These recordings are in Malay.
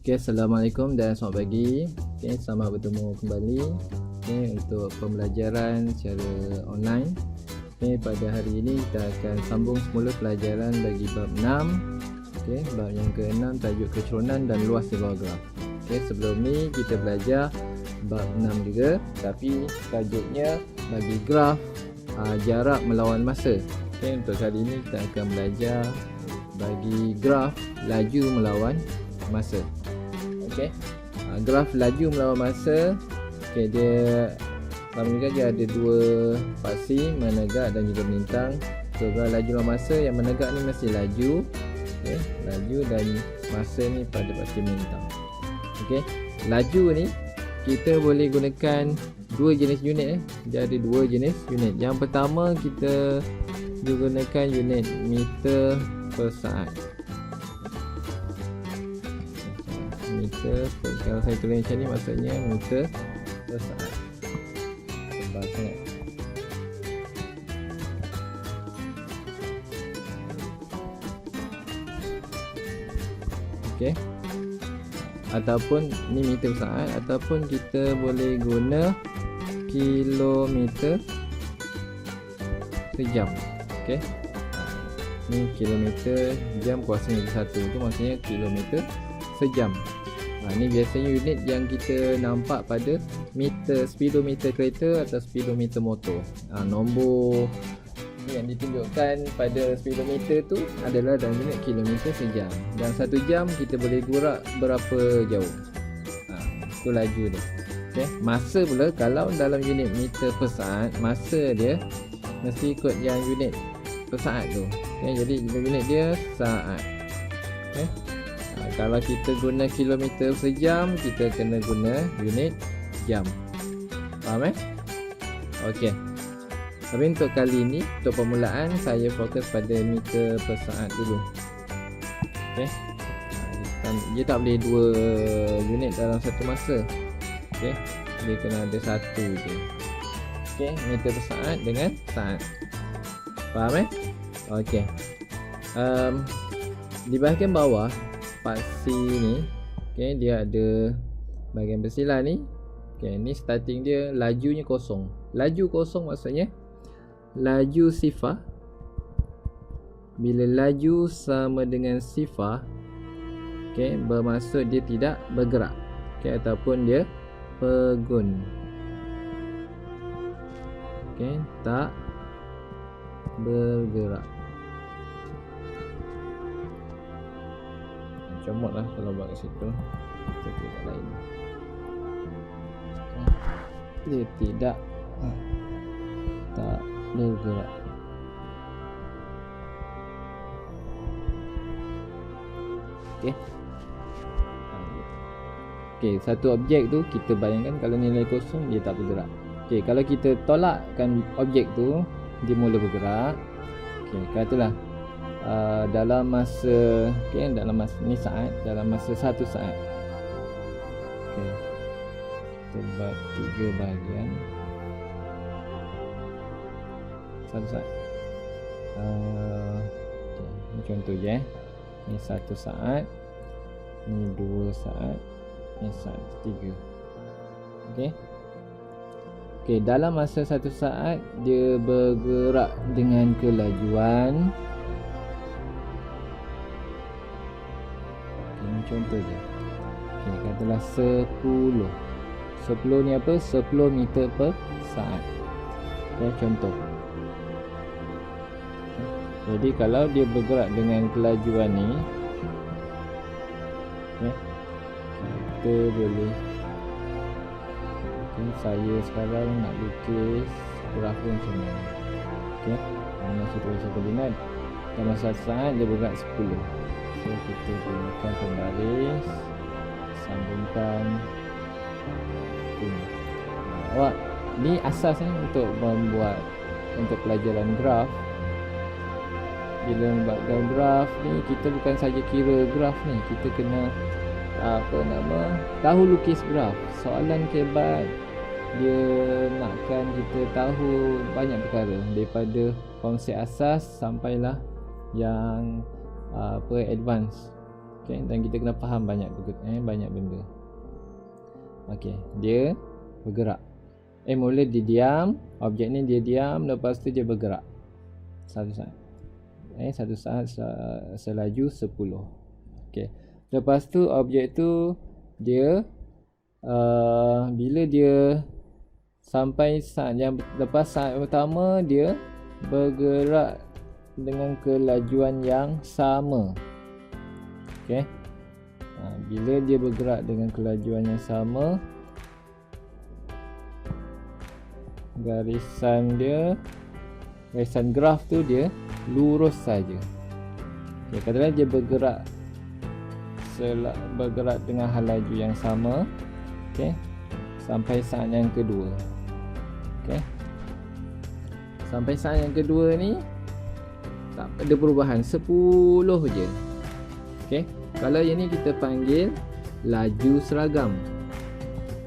Okay, Assalamualaikum dan selamat pagi. Okay, selamat bertemu kembali untuk pembelajaran secara online. Okay, pada hari ini kita akan sambung semula pelajaran bagi bab 6. Okay, bab yang ke-6, tajuk keceronan dan luas di bawah graf. Okay, sebelum ni kita belajar bab 6 juga, tapi tajuknya bagi graf jarak melawan masa. Okay, untuk kali ini kita akan belajar bagi graf laju melawan masa. Okay, graf laju melawan masa, okay, dia juga dia ada dua paksi, menegak dan juga melintang. So, graf laju melawan masa, yang menegak ni mesti laju, okay, laju, dan masa ni pada paksi melintang. Okay, laju ni kita boleh gunakan dua jenis unit. Dia ada dua jenis unit. Yang pertama kita gunakan unit meter per saat. Meter, kalau saya tulis macam ni maksudnya meter per saat. Tebal sangat. Okey. Ataupun ni meter per saat, ataupun kita boleh guna kilometer sejam. Okey. Ni kilometer jam kuasanya 1 tu maksudnya kilometer sejam. Ini biasanya unit yang kita nampak pada meter, speedometer kereta atau speedometer motor. Nombor yang ditunjukkan pada speedometer tu adalah dalam unit kilometer sejam. Dan 1 jam kita boleh gurak berapa jauh. Itu laju dia. Okay. Masa pula kalau dalam unit meter per saat, masa dia mesti ikut yang unit per saat tu. Okay. Jadi unit dia saat. Okay. Kalau kita guna kilometer sejam, kita kena guna unit jam. Faham Okey. Tapi untuk kali ini, untuk permulaan, saya fokus pada meter per saat dulu. Okey. Dia tak boleh dua unit dalam satu masa. Okey. Dia kena ada satu je. Okey, meter per saat dengan saat. Faham Okey. Di bahagian bawah paksi ni, okay, dia ada bahagian bersilah ni. Okay, ni starting dia, lajunya kosong. Laju kosong maksudnya laju sifar. Bila laju sama dengan sifar, okay, bermaksud dia tidak bergerak, okay, ataupun dia pegun. Okay, tak bergerak. Comot lah kalau buat kat situ. Kita tengok lain. Dia tidak tak bergerak. Okey. Okey, satu objek tu kita bayangkan kalau nilai kosong dia tak bergerak. Okey, kalau kita tolakkan objek tu, dia mula bergerak. Okey, katalah dalam masa, okay, dalam masa ni saat, dalam masa 1 saat. Okay, kita buat 3 bahagian. 1 saat. Okay, ni contoh je. Ni 1 saat, ni 2 saat, ni saat 3. Okay. Okay, dalam masa 1 saat dia bergerak dengan kelajuan, contoh je. Okay, katalah 10. 10 ni apa? 10 meter per saat. Okay, contoh. Jadi kalau dia bergerak dengan kelajuan ni, okay, kita boleh, okay, saya sekarang nak lukis graf macam ni. Okay, masih terus koordinat. Dalam 1 saat dia bergerak 10. So, kita gunakan pembaris, sambungkan ini. Awak, ni asas untuk membuat, untuk pelajaran graf. Bila membuatkan graf ni, kita bukan saja kira graf ni, kita kena tahu lukis graf. Soalan kebat dia nakkan kita tahu banyak perkara, daripada konsep asas sampailah yang advance. Okay, dan kita kena faham banyak benda. Okay, dia bergerak. Mula dia diam, objek ni dia diam, lepas tu dia bergerak satu saat. Satu saat selaju 10. Okay, lepas tu objek tu dia bila dia sampai saat yang lepas saat pertama, dia bergerak dengan kelajuan yang sama. Okay, bila dia bergerak dengan kelajuan yang sama, garisan graf tu dia lurus saja. Okay, katakanlah dia bergerak dengan hal laju yang sama, okay, sampai saat yang kedua. Okay, sampai saat yang kedua ni tak ada perubahan, 10 je. Okay, kalau yang ni kita panggil laju seragam.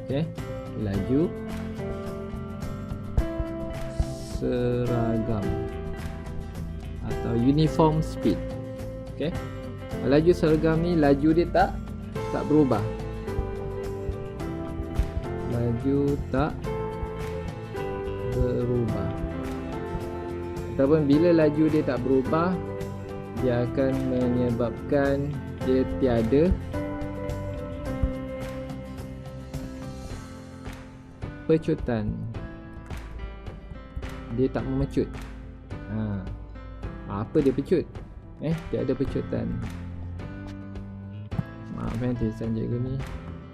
Okay, laju seragam atau uniform speed. Okay, laju seragam ni laju dia tak berubah. Laju tak berubah. Ataupun bila laju dia tak berubah, dia akan menyebabkan dia tiada pecutan. Dia tak memecut. Apa dia pecut? Tiada pecutan. Maaf tulisan cikgu ni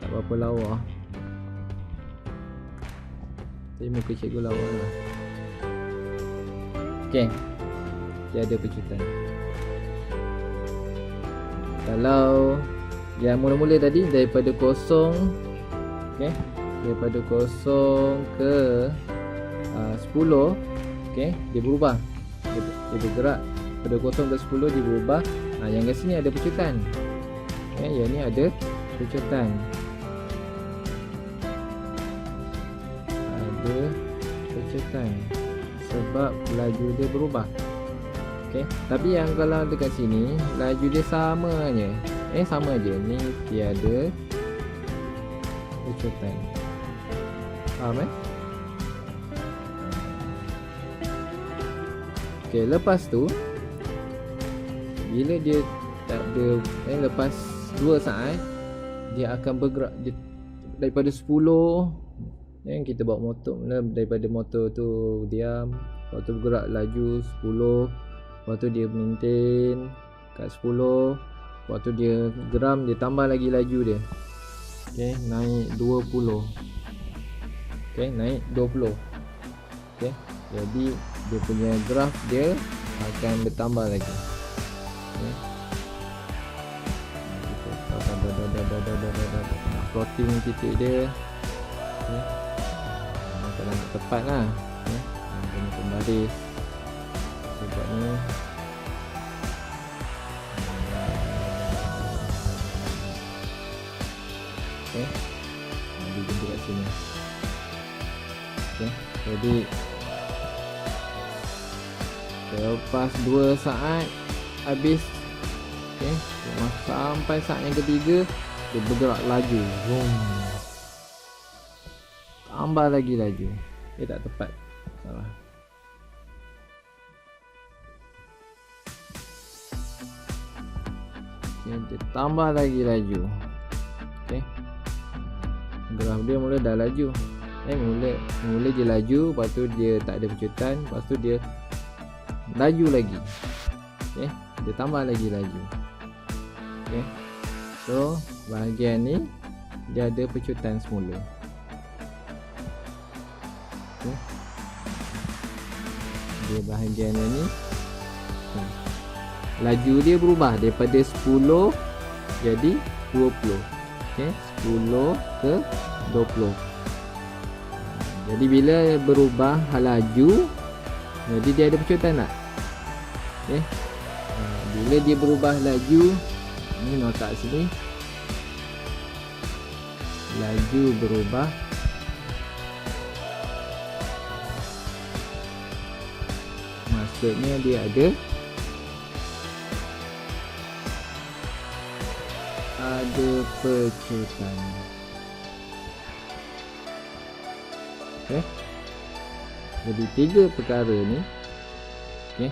tak berapa lawa. Tapi muka cikgu lawa lah. Okay, tiada pecutan. Kalau yang mula-mula tadi daripada kosong, okay, daripada kosong ke 10, okay, dia berubah. Dia bergerak pada kosong ke 10, dia berubah. Yang kat sini ada pecutan. Okay, yang ni ada pecutan. Ada pecutan sebab laju dia berubah. Okay, tapi yang kalau dekat sini laju dia sama je. Sama je. Ni tiada pecutan. Faham Okay, lepas tu bila dia tak ada lepas 2 saat dia akan bergerak daripada 10. Kita bawa motor, daripada motor tu diam, lepas tu bergerak laju 10, lepas tu dia maintain kat 10, lepas tu dia geram, dia tambah lagi laju dia. Okay, naik 20. Okay, naik 20. Okay, jadi dia punya graf dia akan bertambah lagi. Okay, nak plotting titik dia. Okay, kalau nak tepat lah. Okay, kena pembaris sebab ni. Okay, dia jumpa kat sini. Okay, jadi lepas 2 saat habis, okay, sampai saat yang ketiga dia bergerak laju. Tambah lagi laju. Tak tepat. Salah. Okay, dia tambah lagi laju. Okay, graf dia mula dah laju. Mula dia laju, lepas tu dia tak ada pecutan, lepas tu dia laju lagi. Okay, dia tambah lagi laju. Okay, so bahagian ni dia ada pecutan semula. Okay, dia bahagian ni laju dia berubah daripada 10 jadi 20. Okay, 10 ke 20. Jadi bila berubah hal laju, jadi dia ada pecutan tak? Okay, bila dia berubah laju, ni nota sini, laju berubah, maksudnya dia ada ada pecutan. Okay. Jadi 3 perkara ni, okay,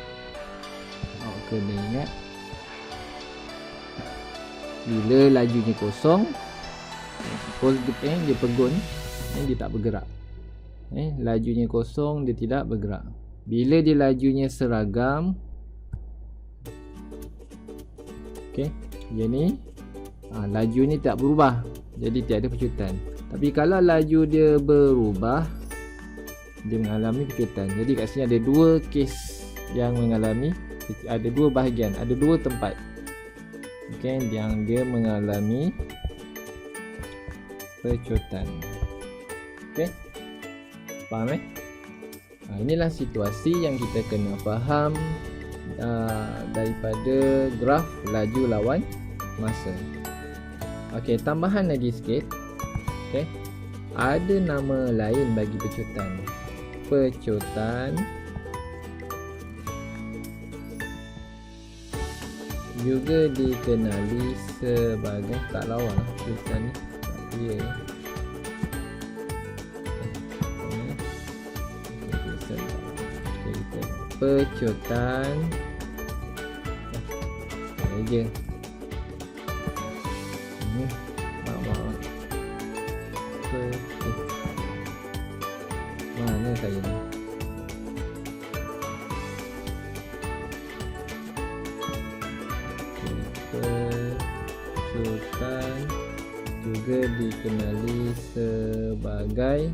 awak kena ingat. Bila lajunya kosong, dia pegun, dia tak bergerak. Lajunya kosong, dia tidak bergerak. Bila dia lajunya seragam, okay, dia ni laju ni tak berubah, jadi tiada pecutan. Tapi kalau laju dia berubah, dia mengalami pecutan. Jadi kat sini ada 2 kes yang mengalami, ada 2 bahagian, ada 2 tempat, okay, yang dia mengalami pecutan. Okay, faham inilah situasi yang kita kena faham daripada graf laju lawan masa. Okey, tambahan lagi sikit. Okey, ada nama lain bagi pecutan. Pecutan juga dikenali sebagai, tak lawan pecutan ni, dia pecutan je. Mana saya ni? Pecutan juga dikenali sebagai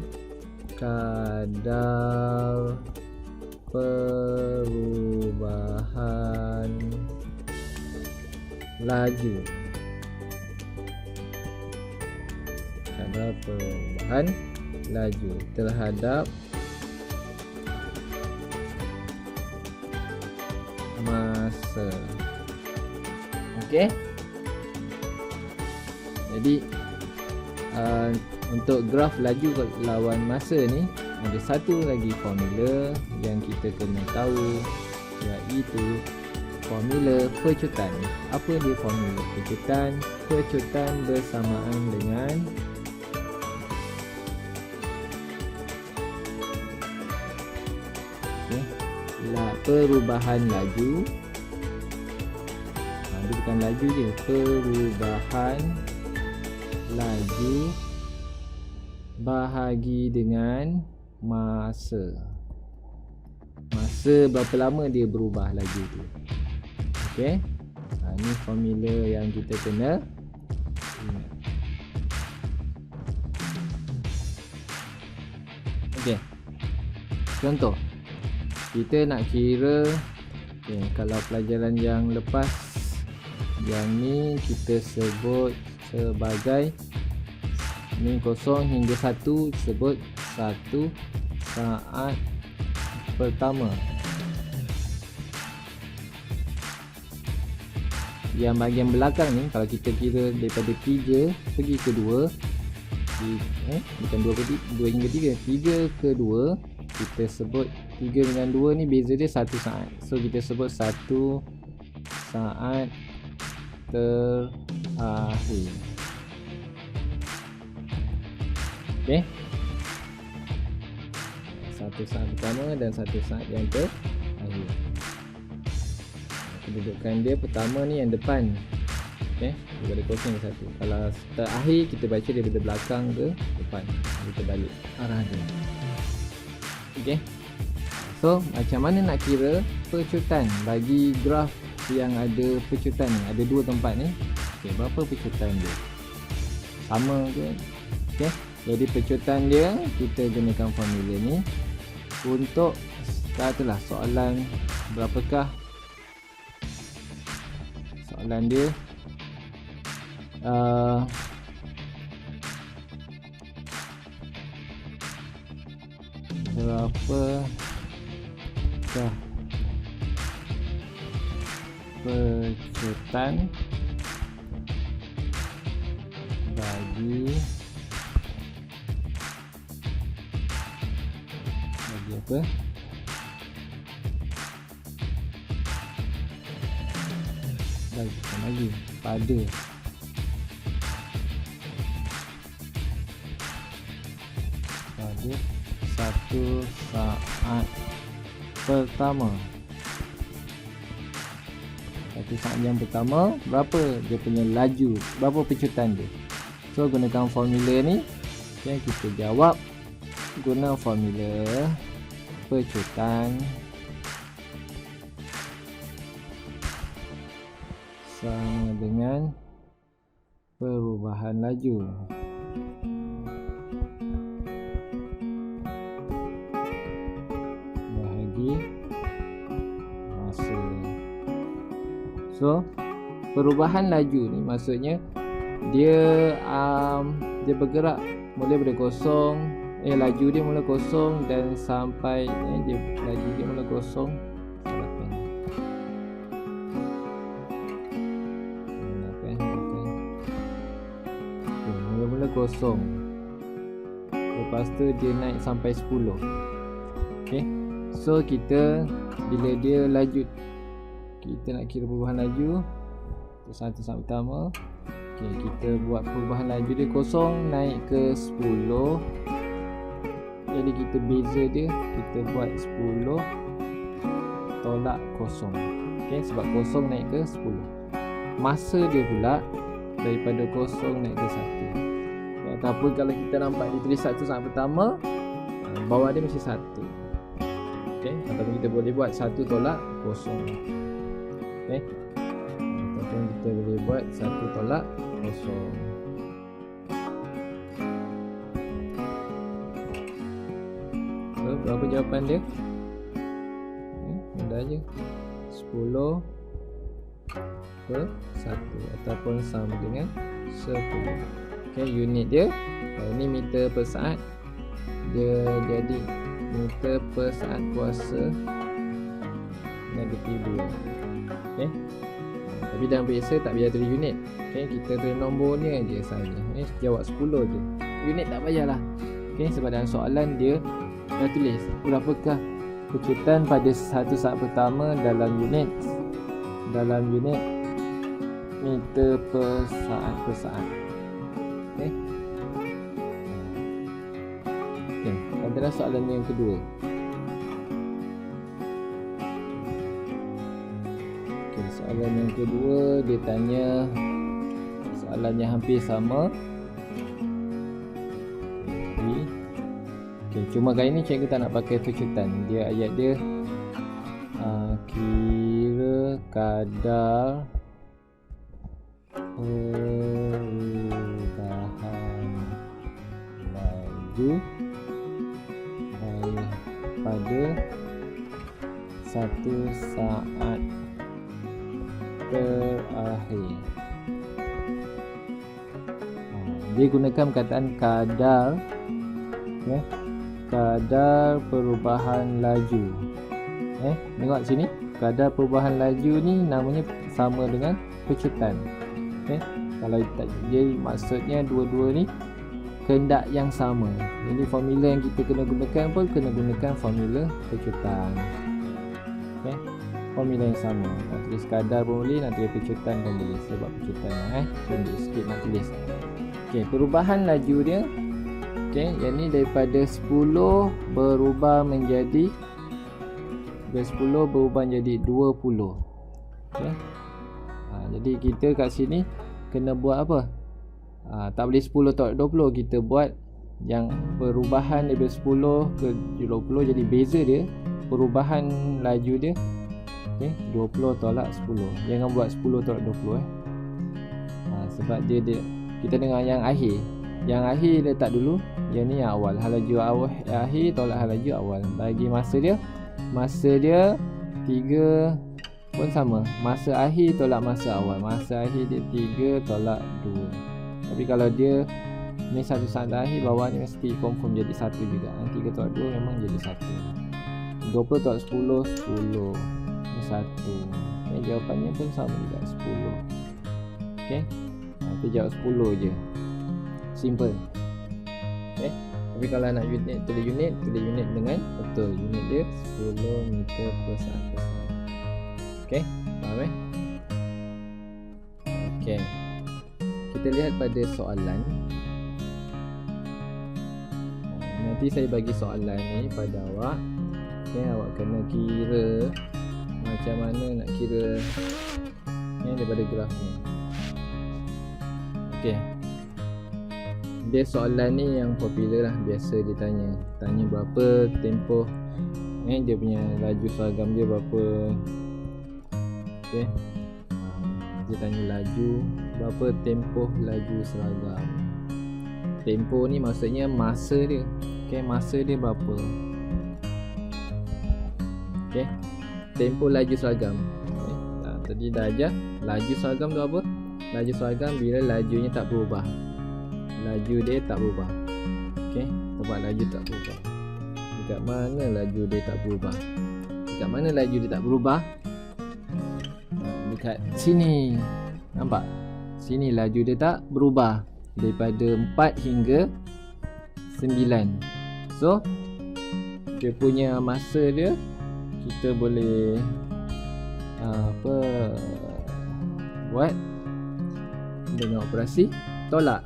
kadar perubahan laju. Kadar perubahan laju terhadap masa. Okey. Jadi untuk graf laju lawan masa ni ada satu lagi formula yang kita kena tahu, iaitu formula pecutan. Apa dia formula pecutan? Pecutan bersamaan dengan perubahan laju. Dia bukan laju je, perubahan laju bahagi dengan masa. Masa berapa lama dia berubah laju tu. Okey. Ini formula yang kita kena ingat. Okey. Contoh, kita nak kira, kalau pelajaran yang lepas, yang ni kita sebut sebagai ni 0 hingga 1, sebut 1 saat pertama. Yang bahagian belakang ni, kalau kita kira daripada 3 pergi ke 2, bukan 2 hingga 3, 3 ke 2, kita sebut 3 dengan 2 ni beza dia 1 saat. So kita sebut 1 saat terakhir. Okey. 1 saat pertama dan 1 saat yang terakhir. Kedudukan dia pertama ni yang depan. Okey, daripada 0 ke 1. Kalau terakhir kita baca daripada belakang ke depan. Kita balik arah dia. Okey. So, macam mana nak kira pecutan bagi graf yang ada pecutan ni? Ada 2 tempat ni. Okey, berapa pecutan dia? Sama ke? Okey. Jadi pecutan dia kita gunakan formula ni untuk katalah soalan berapakah soalan dia berapakah pecutan bagi apa? Lagi pada dia 1 saat pertama. 1 saat yang pertama, berapa dia punya laju, berapa pecutan dia. So gunakan formula ni. Okay, kita jawab guna formula pecutan sama dengan perubahan laju bahagi masa. So perubahan laju ni maksudnya dia bergerak mulai dari kosong, laju dia mula kosong dan sampai laju dia mula kosong. Mula kosong, lepas tu dia naik sampai 10. Okay, so kita bila dia laju, kita nak kira perubahan laju. Satu saat pertama, okay, kita buat perubahan laju dia kosong naik ke 10. Jadi kita beza dia, kita buat 10 tolak kosong. Okay, sebab kosong naik ke 10. Masa dia pula daripada kosong naik ke 1. Ataupun kalau kita nampak dia tulis 1 saat pertama, bawah dia mesti 1. Okay, ataupun kita boleh buat 1 tolak kosong. Okay, ataupun kita boleh buat 1 tolak kosong. So, berapa jawapan dia? Mudah je, 10 per 1 ataupun sama dengan 10. Okay, unit dia, kalau ni meter per saat, dia jadi meter per saat kuasa -2. Okay, tapi dalam biasa tak payah tulis unit. Okay, kita tulis nombornya je saja. Jawab 10 je, unit tak payahlah. Okay, sebab dalam soalan dia dah tulis berapakah pecutan pada 1 saat pertama dalam unit meter per saat. Okay, adalah soalan yang kedua. Okay, soalan yang kedua dia tanya soalan yang hampir sama. Okay, cuma kali ni cikgu tak nak pakai pecutan. Dia ayat dia kira kadar perubahan laju pada 1 saat terakhir. Dia gunakan perkataan kadar, okay, kadar perubahan laju. Tengok sini, kadar perubahan laju ni namanya sama dengan pecutan. Okay, kalau jadi maksudnya dua-dua ni kehendak yang sama. Jadi formula yang kita kena gunakan pun kena gunakan formula pecutan. Okay, formula yang sama. Nak tulis kadar pun boleh, nak tulis pecutan pun boleh. Sebab pecutan pendek sikit nak tulis. Okay, perubahan laju dia, okay, yang ni daripada 10 berubah menjadi 20. Okay. Jadi kita kat sini kena buat apa? Tak boleh 10 tolak 20. Kita buat yang perubahan daripada 10 ke 20. Jadi beza dia, perubahan laju dia, okay, 20 tolak 10. Jangan buat 10 tolak 20 sebab dia kita dengar yang akhir. Yang akhir letak dulu, yang ni yang awal. Laju awal akhir tolak laju awal. Bagi masa dia 3 pun sama. Masa akhir tolak masa awal. Masa akhir dia 3 tolak 2. Tapi kalau dia ni 1 saat akhir, bawah ni mesti confirm jadi 1 juga. 3 tolak 2 memang jadi 1. 20 tolak 10, 10. Ni 1. Jawapannya pun sama juga, 10. Okay, kita jawab 10 je. Simple. Okay, tapi kalau nak tulis unit dengan betul. Unit dia 10 meter per saat. Okay, faham Okay, kita lihat pada soalan. nanti saya bagi soalan ni pada awak. Okay, awak kena kira macam mana nak kira daripada graf ni. Okay, dia soalan ni yang popular lah, biasa dia tanya berapa tempoh dia punya laju seragam dia berapa. Okay, dia tanya laju berapa tempoh laju seragam. Tempoh ni maksudnya masa dia. Okay, masa dia berapa. Okay, tempoh laju seragam. Okay, tadi dah ajar laju seragam tu apa. Laju seragam bila lajunya tak berubah. Laju dia tak berubah. Okay, tempat laju tak berubah. Dekat mana laju dia tak berubah? Dekat mana laju dia tak berubah? Dekat sini. Nampak? Sini laju dia tak berubah. Daripada 4 hingga 9. So dia punya masa dia, kita boleh buat dengan operasi tolak.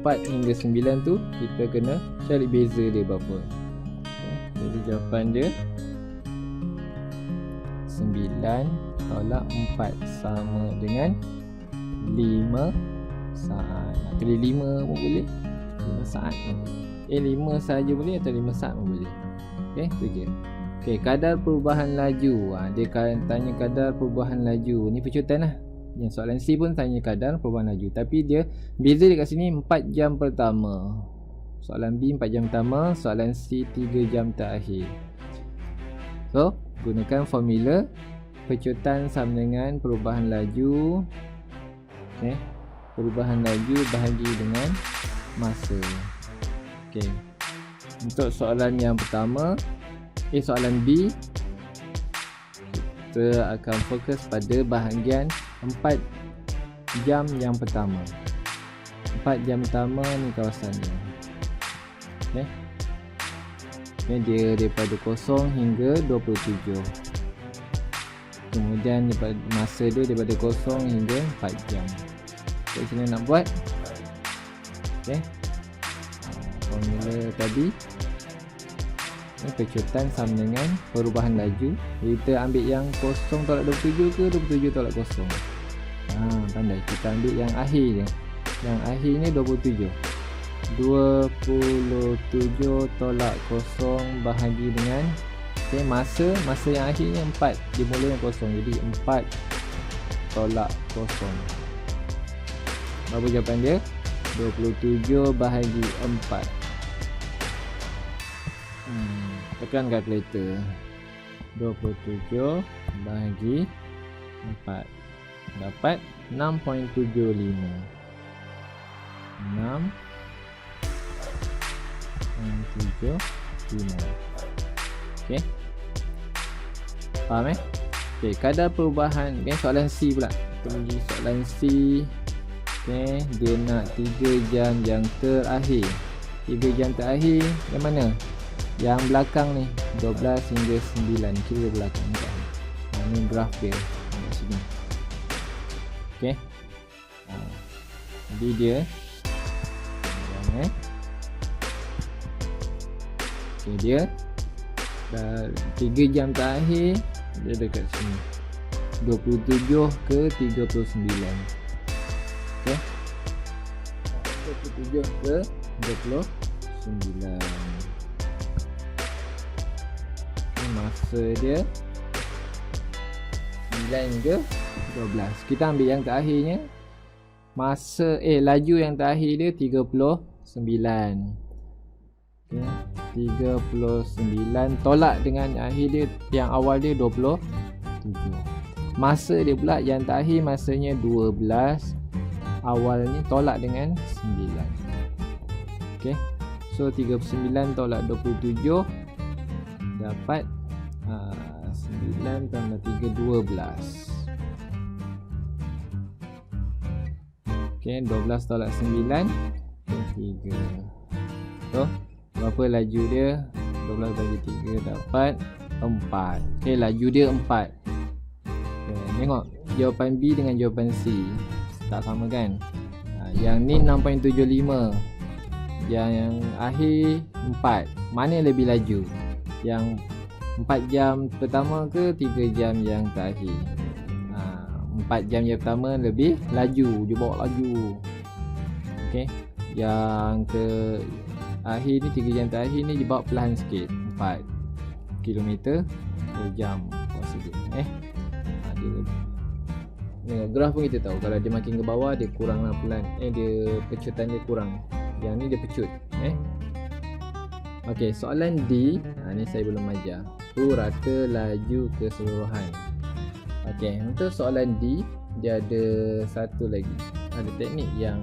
4 hingga 9 tu kita kena cari beza dia berapa. Okay, jadi jawapan dia 9 tolak 4 sama dengan 5 saat. Nak pilih 5 pun boleh, 5 saat pun boleh. 5 sahaja boleh atau 5 saat pun boleh. Okay, tu je. Okay, kadar perubahan laju. Dia tanya kadar perubahan laju. Ni pecutan lah. Yang soalan C pun tanya kadar perubahan laju, tapi dia beza dekat sini 4 jam pertama. Soalan B 4 jam pertama, soalan C 3 jam terakhir. So, gunakan formula pecutan sama dengan perubahan laju. Okay, perubahan laju bahagi dengan masa. Okay, untuk soalan yang pertama, soalan B, kita akan fokus pada bahagian 4 jam yang pertama. 4 jam pertama ni kawasan dia. Okay, dia daripada 0 hingga 27. Kemudian masa dia daripada 0 hingga 4 jam. Okay, sini nak buat. Okay, formula tadi, pecutan sama dengan perubahan laju. Kita ambil yang 0 tolak 27 ke 27 tolak 0. Pandai. Kita ambil yang akhir je. Yang akhir ni 27. 27 tolak 0 bahagi dengan masa yang akhirnya 4. Dia mula dengan 0. Jadi 4 tolak 0. Berapa jawapan dia? 27 bahagi 4. Tekan kalkulator. 27 bahagi 4 dapat 6.75. 6.75. Okey, faham Okey, kadar perubahan. Soalan C pula. Kita pergi soalan C. Okey, dia nak 3 jam yang terakhir. 3 jam terakhir yang mana? Yang belakang ni, 12 hingga 9. Kira belakang ni. Ini graf dia kat sini. Okey. Jadi dia okey, dia dah 3 jam terakhir, dia dekat sini 27 ke 39. Okey, 27 ke 29. Masa dia 9 ke 12. Kita ambil yang terakhirnya. Masa laju yang terakhir dia 39. Okay, 39 tolak dengan akhir dia yang awal dia 27. Masa dia pula yang terakhir masanya 12. Awal ni tolak dengan 9. Okay, so 39 tolak 27 dapat 9 tambah 3, 12. Okay, 12 tolak 9, 3. So, berapa laju dia? 12 bagi 3 dapat 4. Okay, laju dia 4. Okay, tengok jawapan B dengan jawapan C tak sama kan? Yang ni 6.75. yang akhir 4, mana yang lebih laju? Yang 4 jam pertama ke 3 jam yang terakhir? 4 jam yang pertama lebih laju, dia bawa laju. Okey. Yang ke akhir ni 3 jam terakhir ni dia bawa perlahan sikit, 4 km per jam prosedur. Dia graf pun kita tahu kalau dia makin ke bawah dia kurang pelan. Dia pecutan dia kurang. Yang ni dia pecut. Okey, soalan D. Ni saya belum ajar. Purata laju keseluruhan. Okey, untuk soalan D dia ada satu lagi. Ada teknik yang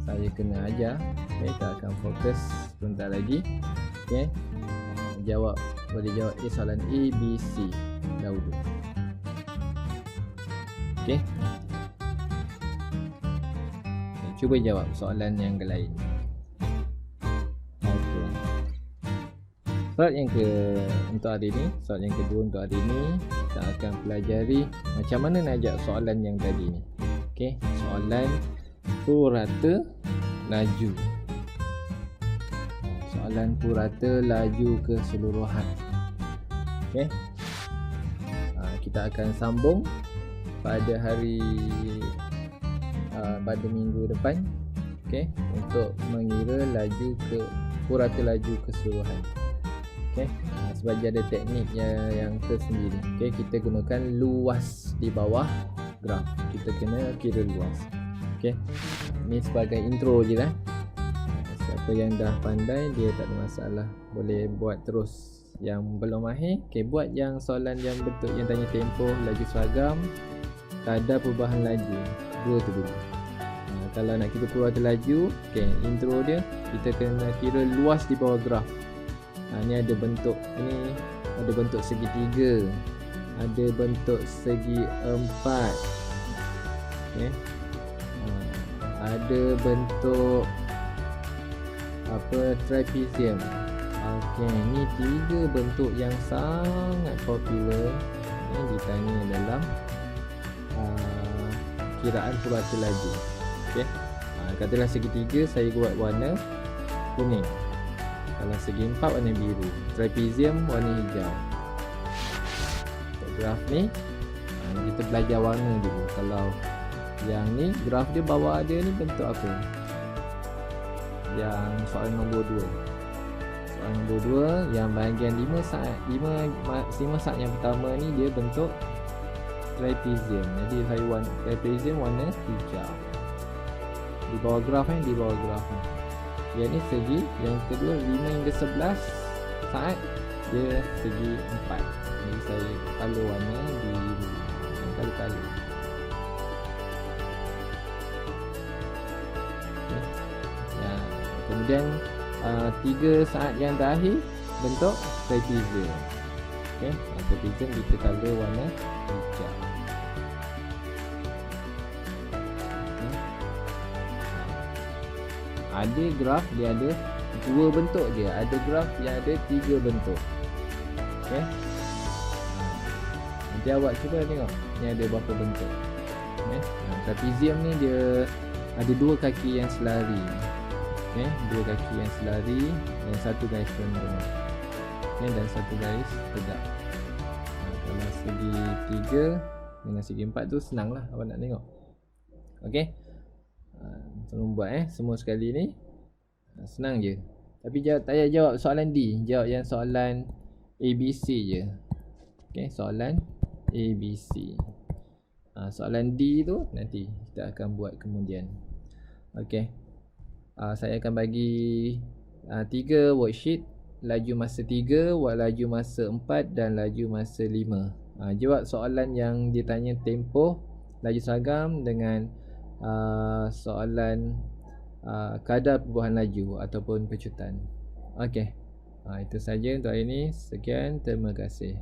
saya kena ajar. Kita akan fokus sebentar lagi. Okey. Boleh jawab soalan A, B, C dahulu. Okey. Cuba jawab soalan yang lain. Okey. Soalan untuk hari ni, soalan yang kedua untuk hari ni, kita akan pelajari macam mana nak jawab soalan yang tadi ni. Okey, soalan purata laju. Soalan purata laju keseluruhan. Okey. Kita akan sambung pada pada minggu depan, okey, untuk mengira purata laju keseluruhan. Okey, sebab dia ada teknik yang tersendiri. Okey, kita gunakan luas di bawah graf. Kita kena kira luas. Okey. Ni sebagai intro je lah. Siapa yang dah pandai dia tak ada masalah, boleh buat terus. Yang belum mahir, okey, buat yang soalan yang bentuk yang tanya tempoh, laju seragam, kadar perubahan laju. Dua tu dulu. Kalau nak kira purata laju, okey, intro dia kita kena kira luas di bawah graf. Ni ada bentuk segitiga, ada bentuk segi empat, okey. Ada bentuk trapezium. Okey, ni 3 bentuk yang sangat popular ditanya dalam kiraan purata laju. Okey. Katalah segitiga saya buat warna kuning. Kalau segi empat warna biru, trapezium warna hijau. Untuk graf ni kita belajar warna dulu. Kalau yang ni graf dia bawah dia ni bentuk apa? Yang soalan nombor 2. Soalan nombor 2 yang bahagian 5 saat yang pertama ni dia bentuk trapezium. Jadi saya trapezium warna hijau. Di bawah graf ni, Yang ni segi yang kedua 5 hingga 11 saat dia segi 4. Jadi saya color warna biru. Kali-kali. Kemudian 3 saat yang terakhir bentuk trapezium. Okey, trapezium kita color warna hijau. Ada graf dia ada 2 bentuk je, ada graf yang ada 3 bentuk. Okey. Nanti awak cuba tengok ni ada berapa bentuk. Okey. Trapezium ni dia ada 2 kaki yang selari. Okey, 2 kaki yang selari dan 1 garis condong. Okey, dan 1 garis tegak. Kalau segi 3 dengan segi 4 tu senanglah awak nak tengok. Okey. Tolong buat semua sekali ni. Senang je. Tapi tak payah jawab soalan D, jawab yang soalan ABC je. Okey, soalan ABC. Soalan D tu nanti kita akan buat kemudian. Okey. Saya akan bagi 3 worksheet, laju masa 3, laju masa 4 dan laju masa 5. Jawab soalan yang ditanya tempoh, laju seragam dengan soalan kadar perubahan laju ataupun pecutan. Okey. Itu saja untuk hari ini. Sekian, terima kasih.